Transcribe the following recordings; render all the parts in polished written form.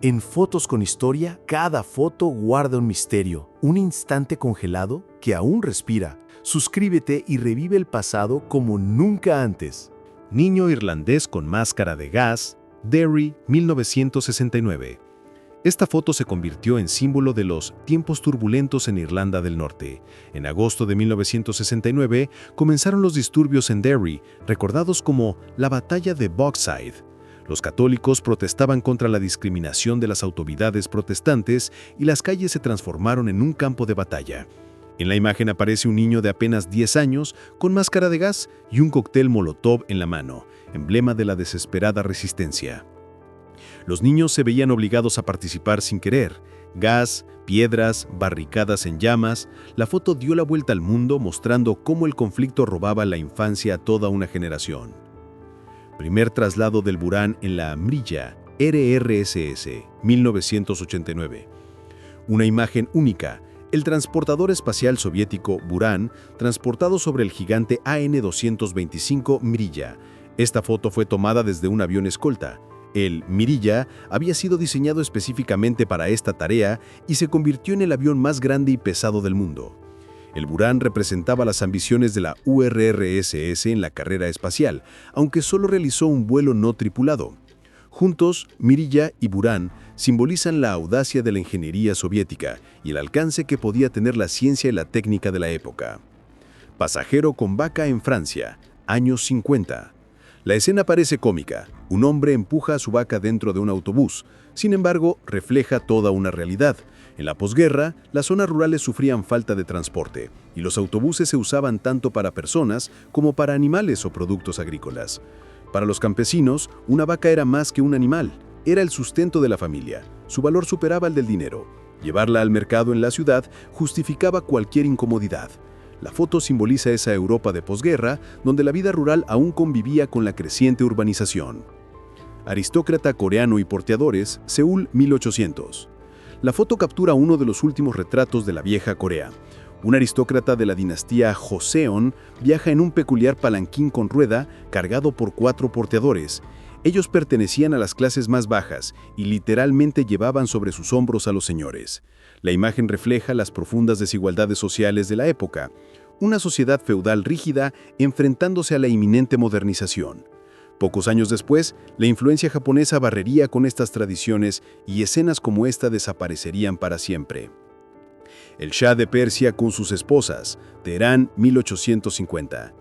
En Fotos con Historia, cada foto guarda un misterio, un instante congelado que aún respira. Suscríbete y revive el pasado como nunca antes. Niño irlandés con máscara de gas, Derry, 1969. Esta foto se convirtió en símbolo de los tiempos turbulentos en Irlanda del Norte. En agosto de 1969 comenzaron los disturbios en Derry, recordados como la Batalla de Bogside. Los católicos protestaban contra la discriminación de las autoridades protestantes y las calles se transformaron en un campo de batalla. En la imagen aparece un niño de apenas 10 años con máscara de gas y un cóctel Molotov en la mano, emblema de la desesperada resistencia. Los niños se veían obligados a participar sin querer. Gas, piedras, barricadas en llamas. La foto dio la vuelta al mundo mostrando cómo el conflicto robaba la infancia a toda una generación. Primer traslado del Buran en la Mrilla, RRSS, 1989. Una imagen única. El transportador espacial soviético Buran, transportado sobre el gigante AN-225 Mrilla. Esta foto fue tomada desde un avión escolta. El Mrilla había sido diseñado específicamente para esta tarea y se convirtió en el avión más grande y pesado del mundo. El Buran representaba las ambiciones de la URSS en la carrera espacial, aunque solo realizó un vuelo no tripulado. Juntos, Mrilla y Buran simbolizan la audacia de la ingeniería soviética y el alcance que podía tener la ciencia y la técnica de la época. Pasajero con vaca en Francia, años 50. La escena parece cómica. Un hombre empuja a su vaca dentro de un autobús. Sin embargo, refleja toda una realidad. En la posguerra, las zonas rurales sufrían falta de transporte, y los autobuses se usaban tanto para personas como para animales o productos agrícolas. Para los campesinos, una vaca era más que un animal, era el sustento de la familia. Su valor superaba el del dinero. Llevarla al mercado en la ciudad justificaba cualquier incomodidad. La foto simboliza esa Europa de posguerra, donde la vida rural aún convivía con la creciente urbanización. Aristócrata coreano y porteadores, Seúl, 1800. La foto captura uno de los últimos retratos de la vieja Corea. Un aristócrata de la dinastía Joseon viaja en un peculiar palanquín con rueda cargado por 4 porteadores. Ellos pertenecían a las clases más bajas y literalmente llevaban sobre sus hombros a los señores. La imagen refleja las profundas desigualdades sociales de la época, una sociedad feudal rígida enfrentándose a la inminente modernización. Pocos años después, la influencia japonesa barrería con estas tradiciones y escenas como esta desaparecerían para siempre. El Shah de Persia con sus esposas, Teherán, 1850.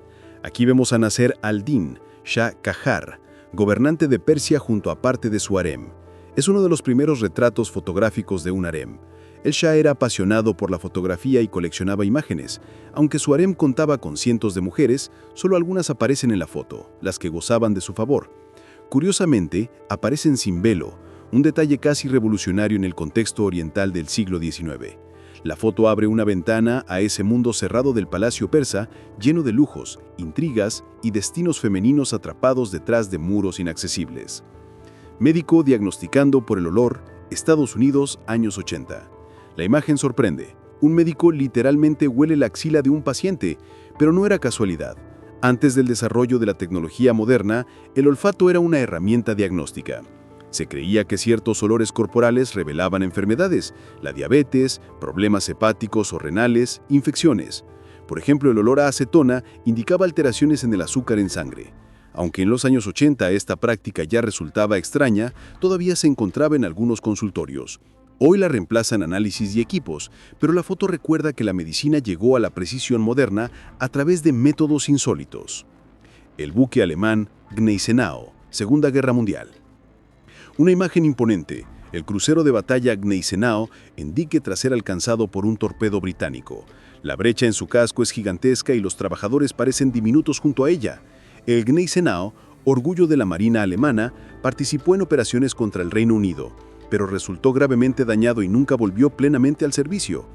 Aquí vemos a Nasser al-Din, Shah Qajar, gobernante de Persia junto a parte de su harem. Es uno de los primeros retratos fotográficos de un harem. El Shah era apasionado por la fotografía y coleccionaba imágenes. Aunque su harem contaba con cientos de mujeres, solo algunas aparecen en la foto, las que gozaban de su favor. Curiosamente, aparecen sin velo, un detalle casi revolucionario en el contexto oriental del siglo XIX. La foto abre una ventana a ese mundo cerrado del palacio persa, lleno de lujos, intrigas y destinos femeninos atrapados detrás de muros inaccesibles. Médico diagnosticando por el olor, Estados Unidos, años 80. La imagen sorprende. Un médico literalmente huele la axila de un paciente, pero no era casualidad. Antes del desarrollo de la tecnología moderna, el olfato era una herramienta diagnóstica. Se creía que ciertos olores corporales revelaban enfermedades, la diabetes, problemas hepáticos o renales, infecciones. Por ejemplo, el olor a acetona indicaba alteraciones en el azúcar en sangre. Aunque en los años 80 esta práctica ya resultaba extraña, todavía se encontraba en algunos consultorios. Hoy la reemplazan análisis y equipos, pero la foto recuerda que la medicina llegó a la precisión moderna a través de métodos insólitos. El buque alemán Gneisenau, Segunda Guerra Mundial. Una imagen imponente, el crucero de batalla Gneisenau en dique tras ser alcanzado por un torpedo británico. La brecha en su casco es gigantesca y los trabajadores parecen diminutos junto a ella. El Gneisenau, orgullo de la Marina alemana, participó en operaciones contra el Reino Unido, pero resultó gravemente dañado y nunca volvió plenamente al servicio.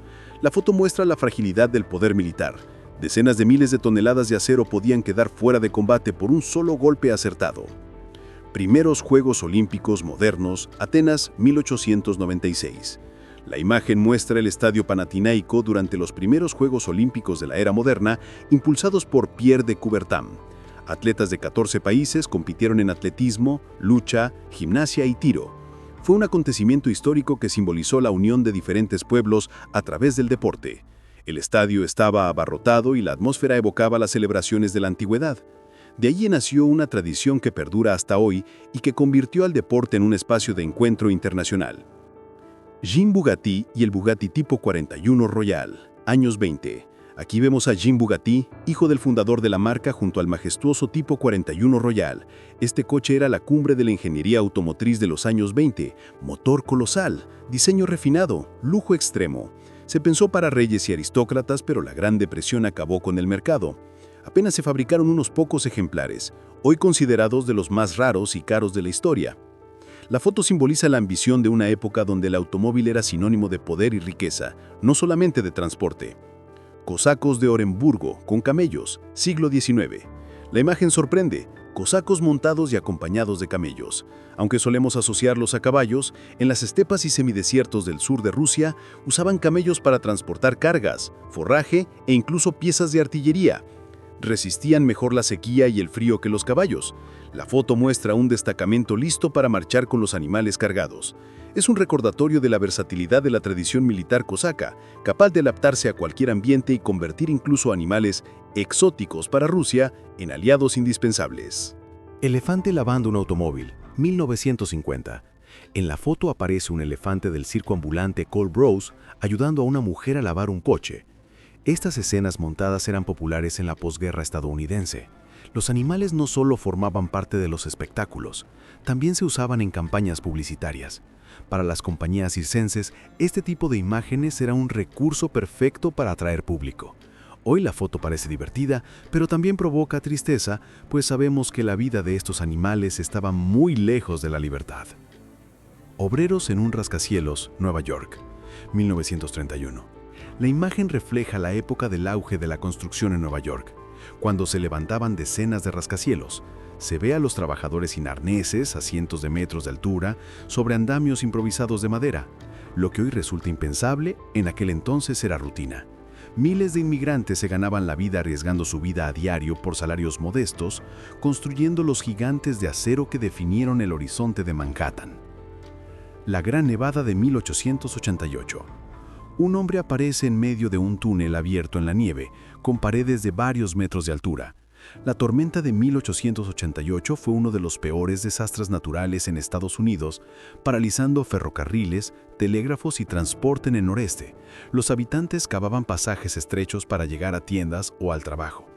La foto muestra la fragilidad del poder militar. Decenas de miles de toneladas de acero podían quedar fuera de combate por un solo golpe acertado. Primeros Juegos Olímpicos modernos, Atenas, 1896. La imagen muestra el estadio Panatinaico durante los primeros Juegos Olímpicos de la era moderna, impulsados por Pierre de Coubertin. Atletas de 14 países compitieron en atletismo, lucha, gimnasia y tiro. Fue un acontecimiento histórico que simbolizó la unión de diferentes pueblos a través del deporte. El estadio estaba abarrotado y la atmósfera evocaba las celebraciones de la antigüedad. De allí nació una tradición que perdura hasta hoy y que convirtió al deporte en un espacio de encuentro internacional. Jean Bugatti y el Bugatti Tipo 41 Royal, años 20. Aquí vemos a Jean Bugatti, hijo del fundador de la marca, junto al majestuoso Tipo 41 Royal. Este coche era la cumbre de la ingeniería automotriz de los años 20, motor colosal, diseño refinado, lujo extremo. Se pensó para reyes y aristócratas, pero la Gran Depresión acabó con el mercado. Apenas se fabricaron unos pocos ejemplares, hoy considerados de los más raros y caros de la historia. La foto simboliza la ambición de una época donde el automóvil era sinónimo de poder y riqueza, no solamente de transporte. Cosacos de Oremburgo, con camellos, siglo XIX. La imagen sorprende, cosacos montados y acompañados de camellos. Aunque solemos asociarlos a caballos, en las estepas y semidesiertos del sur de Rusia usaban camellos para transportar cargas, forraje e incluso piezas de artillería. Resistían mejor la sequía y el frío que los caballos. La foto muestra un destacamento listo para marchar con los animales cargados. Es un recordatorio de la versatilidad de la tradición militar cosaca, capaz de adaptarse a cualquier ambiente y convertir incluso animales exóticos para Rusia en aliados indispensables. Elefante lavando un automóvil, 1950. En la foto aparece un elefante del circo ambulante Cole Bros ayudando a una mujer a lavar un coche. Estas escenas montadas eran populares en la posguerra estadounidense. Los animales no solo formaban parte de los espectáculos, también se usaban en campañas publicitarias. Para las compañías circenses, este tipo de imágenes era un recurso perfecto para atraer público. Hoy la foto parece divertida, pero también provoca tristeza, pues sabemos que la vida de estos animales estaba muy lejos de la libertad. Obreros en un rascacielos, Nueva York, 1931. La imagen refleja la época del auge de la construcción en Nueva York, cuando se levantaban decenas de rascacielos. Se ve a los trabajadores sin arneses, a cientos de metros de altura, sobre andamios improvisados de madera. Lo que hoy resulta impensable, en aquel entonces era rutina. Miles de inmigrantes se ganaban la vida arriesgando su vida a diario por salarios modestos, construyendo los gigantes de acero que definieron el horizonte de Manhattan. La Gran Nevada de 1888. Un hombre aparece en medio de un túnel abierto en la nieve, con paredes de varios metros de altura. La tormenta de 1888 fue uno de los peores desastres naturales en Estados Unidos, paralizando ferrocarriles, telégrafos y transporte en el noreste. Los habitantes cavaban pasajes estrechos para llegar a tiendas o al trabajo.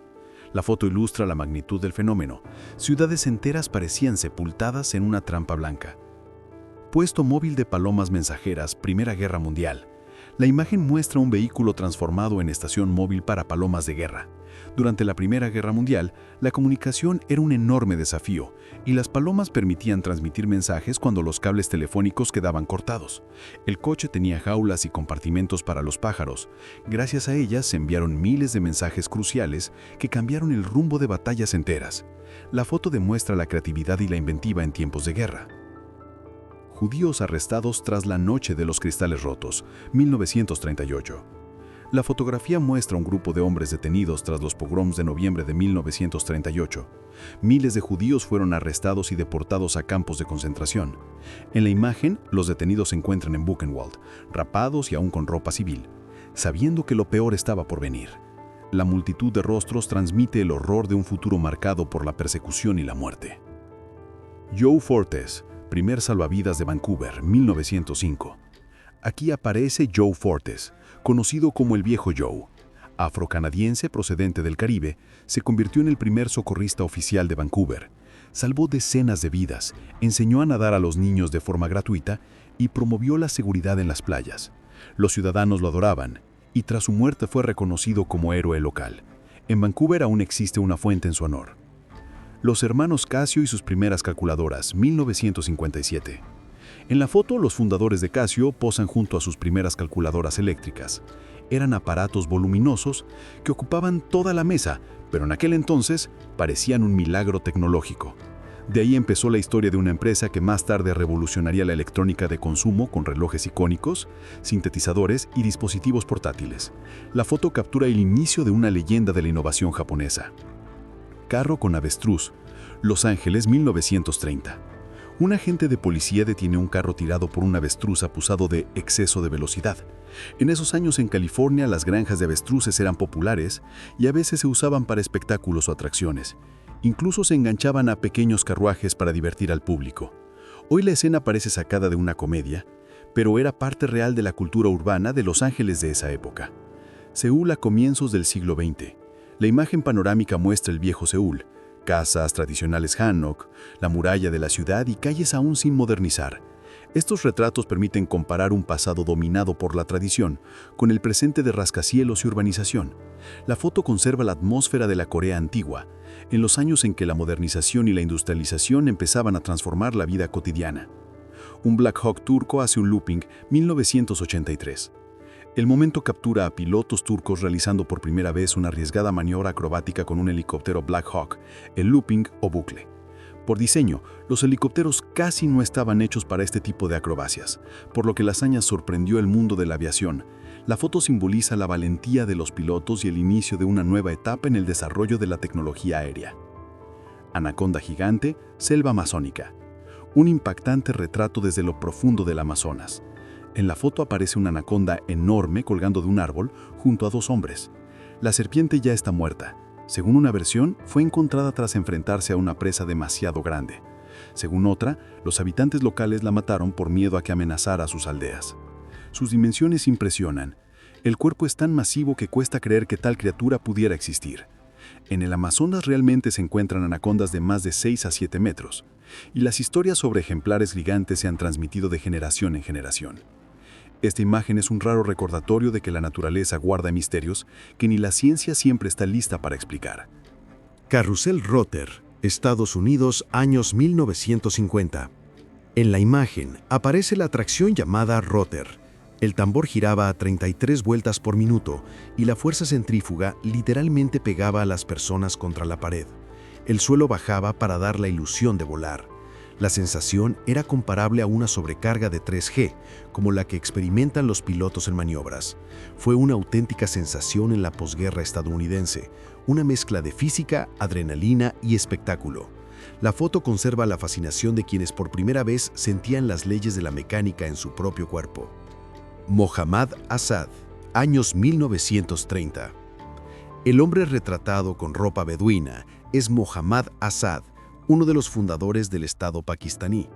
La foto ilustra la magnitud del fenómeno. Ciudades enteras parecían sepultadas en una trampa blanca. Puesto móvil de palomas mensajeras, Primera Guerra Mundial. La imagen muestra un vehículo transformado en estación móvil para palomas de guerra. Durante la Primera Guerra Mundial, la comunicación era un enorme desafío, y las palomas permitían transmitir mensajes cuando los cables telefónicos quedaban cortados. El coche tenía jaulas y compartimentos para los pájaros. Gracias a ellas se enviaron miles de mensajes cruciales que cambiaron el rumbo de batallas enteras. La foto demuestra la creatividad y la inventiva en tiempos de guerra. Judíos arrestados tras la Noche de los Cristales Rotos, 1938. La fotografía muestra un grupo de hombres detenidos tras los pogroms de noviembre de 1938. Miles de judíos fueron arrestados y deportados a campos de concentración. En la imagen, los detenidos se encuentran en Buchenwald, rapados y aún con ropa civil, sabiendo que lo peor estaba por venir. La multitud de rostros transmite el horror de un futuro marcado por la persecución y la muerte. Joe Fortes, primer salvavidas de Vancouver, 1905. Aquí aparece Joe Fortes, conocido como el Viejo Joe. Afrocanadiense procedente del Caribe, se convirtió en el primer socorrista oficial de Vancouver. Salvó decenas de vidas, enseñó a nadar a los niños de forma gratuita y promovió la seguridad en las playas. Los ciudadanos lo adoraban y tras su muerte fue reconocido como héroe local. En Vancouver aún existe una fuente en su honor. Los hermanos Casio y sus primeras calculadoras, 1957. En la foto, los fundadores de Casio posan junto a sus primeras calculadoras eléctricas. Eran aparatos voluminosos que ocupaban toda la mesa, pero en aquel entonces parecían un milagro tecnológico. De ahí empezó la historia de una empresa que más tarde revolucionaría la electrónica de consumo con relojes icónicos, sintetizadores y dispositivos portátiles. La foto captura el inicio de una leyenda de la innovación japonesa. Carro con avestruz, Los Ángeles, 1930. Un agente de policía detiene un carro tirado por un avestruz acusado de exceso de velocidad. En esos años en California las granjas de avestruces eran populares y a veces se usaban para espectáculos o atracciones. Incluso se enganchaban a pequeños carruajes para divertir al público. Hoy la escena parece sacada de una comedia, pero era parte real de la cultura urbana de Los Ángeles de esa época. Seúl a comienzos del siglo XX. La imagen panorámica muestra el viejo Seúl, casas tradicionales Hanok, la muralla de la ciudad y calles aún sin modernizar. Estos retratos permiten comparar un pasado dominado por la tradición con el presente de rascacielos y urbanización. La foto conserva la atmósfera de la Corea antigua, en los años en que la modernización y la industrialización empezaban a transformar la vida cotidiana. Un Black Hawk turco hace un looping 1983. El momento captura a pilotos turcos realizando por primera vez una arriesgada maniobra acrobática con un helicóptero Black Hawk, el looping o bucle. Por diseño, los helicópteros casi no estaban hechos para este tipo de acrobacias, por lo que la hazaña sorprendió el mundo de la aviación. La foto simboliza la valentía de los pilotos y el inicio de una nueva etapa en el desarrollo de la tecnología aérea. Anaconda gigante, selva amazónica. Un impactante retrato desde lo profundo del Amazonas. En la foto aparece una anaconda enorme colgando de un árbol junto a dos hombres. La serpiente ya está muerta. Según una versión, fue encontrada tras enfrentarse a una presa demasiado grande. Según otra, los habitantes locales la mataron por miedo a que amenazara a sus aldeas. Sus dimensiones impresionan. El cuerpo es tan masivo que cuesta creer que tal criatura pudiera existir. En el Amazonas realmente se encuentran anacondas de más de 6 a 7 metros, y las historias sobre ejemplares gigantes se han transmitido de generación en generación. Esta imagen es un raro recordatorio de que la naturaleza guarda misterios que ni la ciencia siempre está lista para explicar. Carrusel Rotter, Estados Unidos, años 1950. En la imagen aparece la atracción llamada Rotter. El tambor giraba a 33 vueltas por minuto y la fuerza centrífuga literalmente pegaba a las personas contra la pared. El suelo bajaba para dar la ilusión de volar. La sensación era comparable a una sobrecarga de 3G, como la que experimentan los pilotos en maniobras. Fue una auténtica sensación en la posguerra estadounidense, una mezcla de física, adrenalina y espectáculo. La foto conserva la fascinación de quienes por primera vez sentían las leyes de la mecánica en su propio cuerpo. Mohammad Asad, años 1930. El hombre retratado con ropa beduina es Mohammad Asad, uno de los fundadores del Estado pakistaní.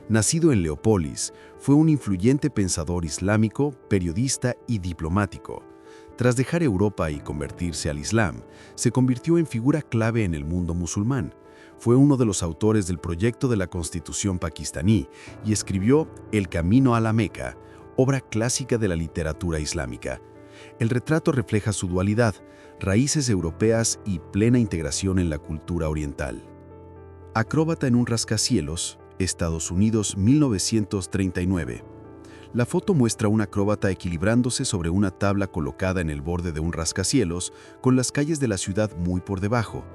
Nacido en Leópolis, fue un influyente pensador islámico, periodista y diplomático. Tras dejar Europa y convertirse al Islam, se convirtió en figura clave en el mundo musulmán. Fue uno de los autores del proyecto de la Constitución pakistaní y escribió El Camino a la Meca, obra clásica de la literatura islámica. El retrato refleja su dualidad, raíces europeas y plena integración en la cultura oriental. Acróbata en un rascacielos, Estados Unidos, 1939. La foto muestra a un acróbata equilibrándose sobre una tabla colocada en el borde de un rascacielos, con las calles de la ciudad muy por debajo.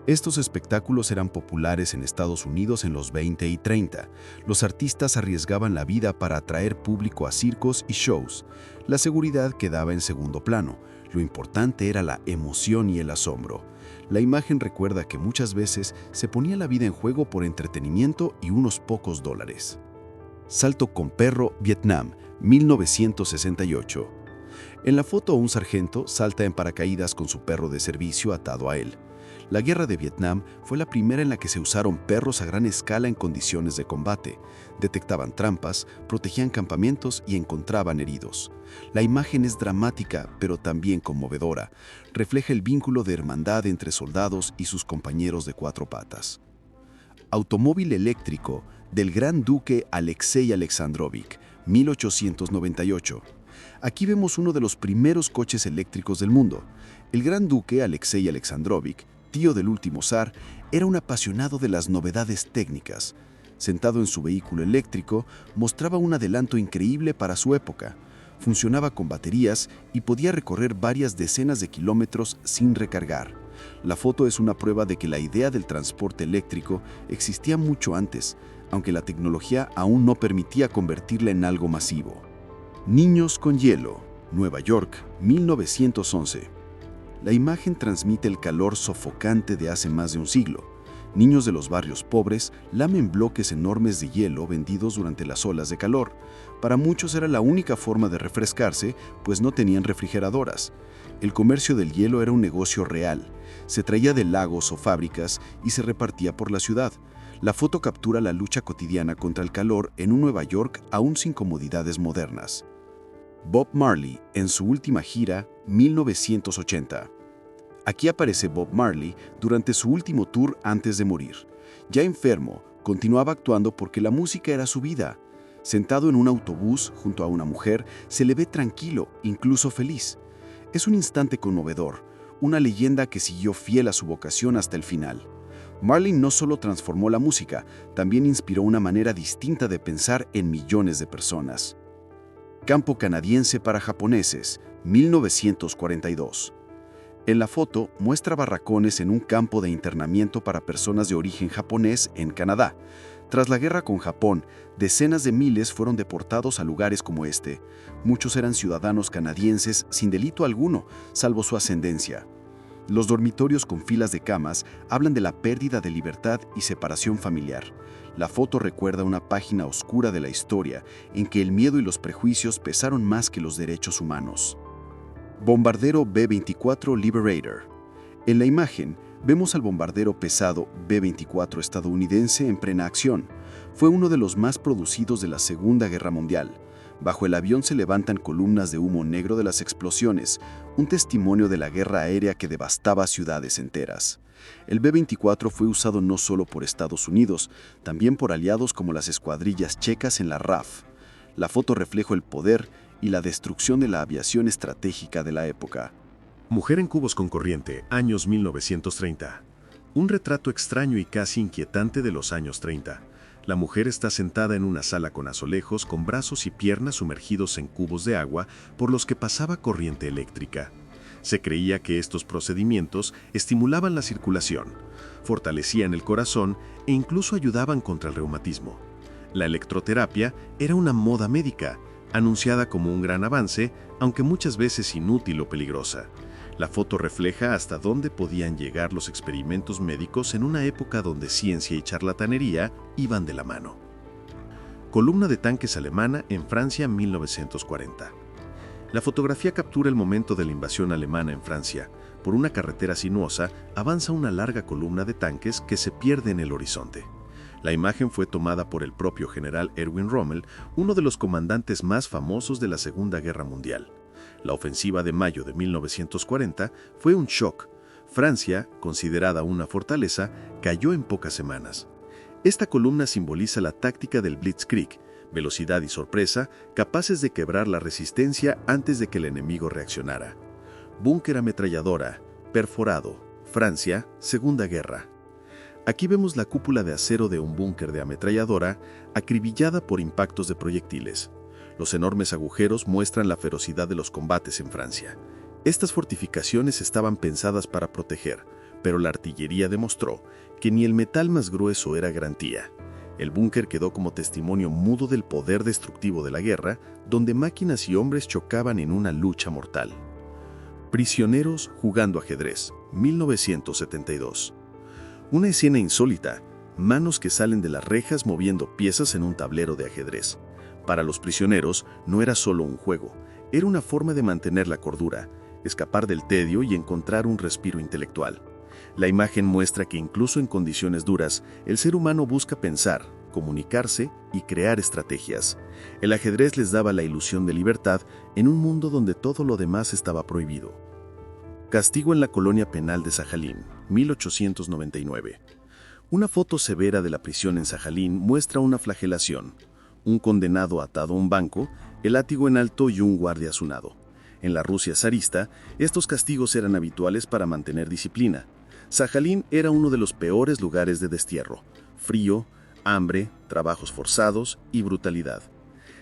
Estos espectáculos eran populares en Estados Unidos en los 20 y 30. Los artistas arriesgaban la vida para atraer público a circos y shows. La seguridad quedaba en segundo plano. Lo importante era la emoción y el asombro. La imagen recuerda que muchas veces se ponía la vida en juego por entretenimiento y unos pocos dólares. Salto con perro, Vietnam, 1968. En la foto, un sargento salta en paracaídas con su perro de servicio atado a él. La guerra de Vietnam fue la primera en la que se usaron perros a gran escala en condiciones de combate. Detectaban trampas, protegían campamentos y encontraban heridos. La imagen es dramática, pero también conmovedora. Refleja el vínculo de hermandad entre soldados y sus compañeros de cuatro patas. Automóvil eléctrico del Gran Duque Alexei Alexandrovich, 1898. Aquí vemos uno de los primeros coches eléctricos del mundo. El Gran Duque Alexei Alexandrovich, tío del último zar, era un apasionado de las novedades técnicas. Sentado en su vehículo eléctrico, mostraba un adelanto increíble para su época. Funcionaba con baterías y podía recorrer varias decenas de kilómetros sin recargar. La foto es una prueba de que la idea del transporte eléctrico existía mucho antes, aunque la tecnología aún no permitía convertirla en algo masivo. Niños con hielo, Nueva York, 1911. La imagen transmite el calor sofocante de hace más de un siglo. Niños de los barrios pobres lamen bloques enormes de hielo vendidos durante las olas de calor. Para muchos era la única forma de refrescarse, pues no tenían refrigeradoras. El comercio del hielo era un negocio real. Se traía de lagos o fábricas y se repartía por la ciudad. La foto captura la lucha cotidiana contra el calor en un Nueva York aún sin comodidades modernas. Bob Marley en su última gira, 1980. Aquí aparece Bob Marley durante su último tour antes de morir. Ya enfermo, continuaba actuando porque la música era su vida. Sentado en un autobús junto a una mujer, se le ve tranquilo, incluso feliz. Es un instante conmovedor, una leyenda que siguió fiel a su vocación hasta el final. Marley no solo transformó la música, también inspiró una manera distinta de pensar en millones de personas. Campo canadiense para japoneses, 1942. En la foto muestra barracones en un campo de internamiento para personas de origen japonés en Canadá. Tras la guerra con Japón, decenas de miles fueron deportados a lugares como este. Muchos eran ciudadanos canadienses sin delito alguno, salvo su ascendencia. Los dormitorios con filas de camas hablan de la pérdida de libertad y separación familiar. La foto recuerda una página oscura de la historia en que el miedo y los prejuicios pesaron más que los derechos humanos. Bombardero B-24 Liberator. En la imagen, vemos al bombardero pesado B-24 estadounidense en plena acción. Fue uno de los más producidos de la Segunda Guerra Mundial. Bajo el avión se levantan columnas de humo negro de las explosiones, un testimonio de la guerra aérea que devastaba ciudades enteras. El B-24 fue usado no solo por Estados Unidos, también por aliados como las escuadrillas checas en la RAF. La foto refleja el poder y la destrucción de la aviación estratégica de la época. Mujer en cubos con corriente, años 1930. Un retrato extraño y casi inquietante de los años 30. La mujer está sentada en una sala con azulejos, con brazos y piernas sumergidos en cubos de agua por los que pasaba corriente eléctrica. Se creía que estos procedimientos estimulaban la circulación, fortalecían el corazón e incluso ayudaban contra el reumatismo. La electroterapia era una moda médica, anunciada como un gran avance, aunque muchas veces inútil o peligrosa. La foto refleja hasta dónde podían llegar los experimentos médicos en una época donde ciencia y charlatanería iban de la mano. Columna de tanques alemana en Francia 1940. La fotografía captura el momento de la invasión alemana en Francia. Por una carretera sinuosa avanza una larga columna de tanques que se pierde en el horizonte. La imagen fue tomada por el propio general Erwin Rommel, uno de los comandantes más famosos de la Segunda Guerra Mundial. La ofensiva de mayo de 1940 fue un shock. Francia, considerada una fortaleza, cayó en pocas semanas. Esta columna simboliza la táctica del Blitzkrieg, velocidad y sorpresa, capaces de quebrar la resistencia antes de que el enemigo reaccionara. Búnker ametralladora, perforado, Francia, Segunda Guerra. Aquí vemos la cúpula de acero de un búnker de ametralladora acribillada por impactos de proyectiles. Los enormes agujeros muestran la ferocidad de los combates en Francia. Estas fortificaciones estaban pensadas para proteger, pero la artillería demostró que ni el metal más grueso era garantía. El búnker quedó como testimonio mudo del poder destructivo de la guerra, donde máquinas y hombres chocaban en una lucha mortal. Prisioneros jugando ajedrez, 1972. Una escena insólita, manos que salen de las rejas moviendo piezas en un tablero de ajedrez. Para los prisioneros no era solo un juego, era una forma de mantener la cordura, escapar del tedio y encontrar un respiro intelectual. La imagen muestra que incluso en condiciones duras, el ser humano busca pensar, comunicarse y crear estrategias. El ajedrez les daba la ilusión de libertad en un mundo donde todo lo demás estaba prohibido. Castigo en la colonia penal de Sajalín, 1899. Una foto severa de la prisión en Sajalín muestra una flagelación. Un condenado atado a un banco, el látigo en alto y un guardia a su lado. En la Rusia zarista, estos castigos eran habituales para mantener disciplina. Sajalín era uno de los peores lugares de destierro. Frío, hambre, trabajos forzados y brutalidad.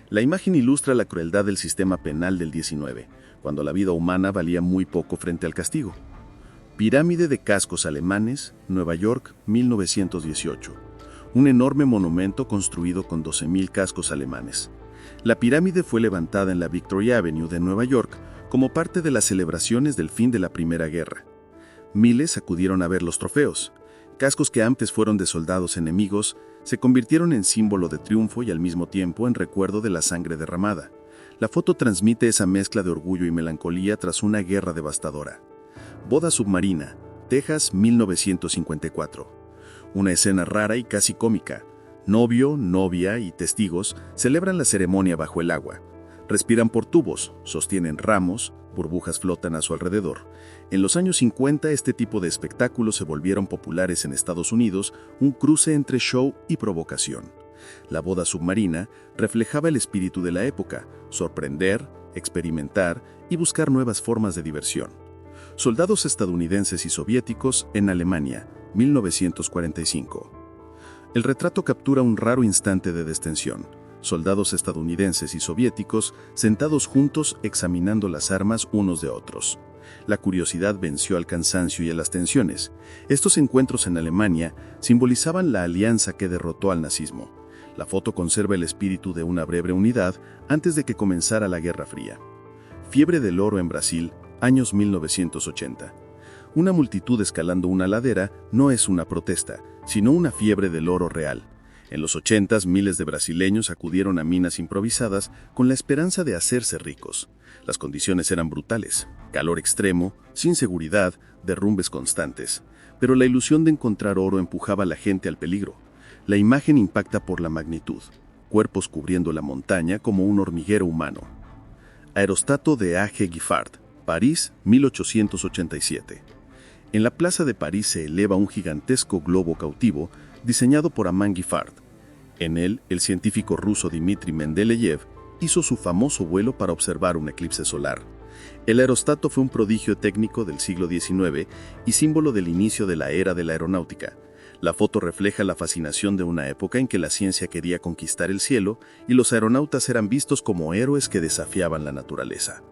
La imagen ilustra la crueldad del sistema penal del 19, cuando la vida humana valía muy poco frente al castigo. Pirámide de cascos alemanes, Nueva York, 1918. Un enorme monumento construido con 12.000 cascos alemanes. La pirámide fue levantada en la Victoria Avenue de Nueva York como parte de las celebraciones del fin de la Primera Guerra. Miles acudieron a ver los trofeos. cascos que antes fueron de soldados enemigos se convirtieron en símbolo de triunfo y al mismo tiempo en recuerdo de la sangre derramada. La foto transmite esa mezcla de orgullo y melancolía tras una guerra devastadora. Boda submarina, Texas, 1954. Una escena rara y casi cómica. Novio, novia y testigos celebran la ceremonia bajo el agua. Respiran por tubos, sostienen ramos, burbujas flotan a su alrededor. En los años 50 este tipo de espectáculos se volvieron populares en Estados Unidos, un cruce entre show y provocación. La boda submarina reflejaba el espíritu de la época, sorprender, experimentar y buscar nuevas formas de diversión. Soldados estadounidenses y soviéticos en Alemania, 1945. El retrato captura un raro instante de destensión. Soldados estadounidenses y soviéticos sentados juntos examinando las armas unos de otros. La curiosidad venció al cansancio y a las tensiones. Estos encuentros en Alemania simbolizaban la alianza que derrotó al nazismo. La foto conserva el espíritu de una breve unidad antes de que comenzara la Guerra Fría. Fiebre del oro en Brasil, años 1980. Una multitud escalando una ladera no es una protesta, sino una fiebre del oro real. En los 80s, miles de brasileños acudieron a minas improvisadas con la esperanza de hacerse ricos. Las condiciones eran brutales: calor extremo, sin seguridad, derrumbes constantes. Pero la ilusión de encontrar oro empujaba a la gente al peligro. La imagen impacta por la magnitud: cuerpos cubriendo la montaña como un hormiguero humano. Aerostato de A.G. Giffard, París, 1887. En la plaza de París se eleva un gigantesco globo cautivo diseñado por Amand Giffard. En él, el científico ruso Dmitry Mendeleev hizo su famoso vuelo para observar un eclipse solar. El aerostato fue un prodigio técnico del siglo XIX y símbolo del inicio de la era de la aeronáutica. La foto refleja la fascinación de una época en que la ciencia quería conquistar el cielo y los aeronautas eran vistos como héroes que desafiaban la naturaleza.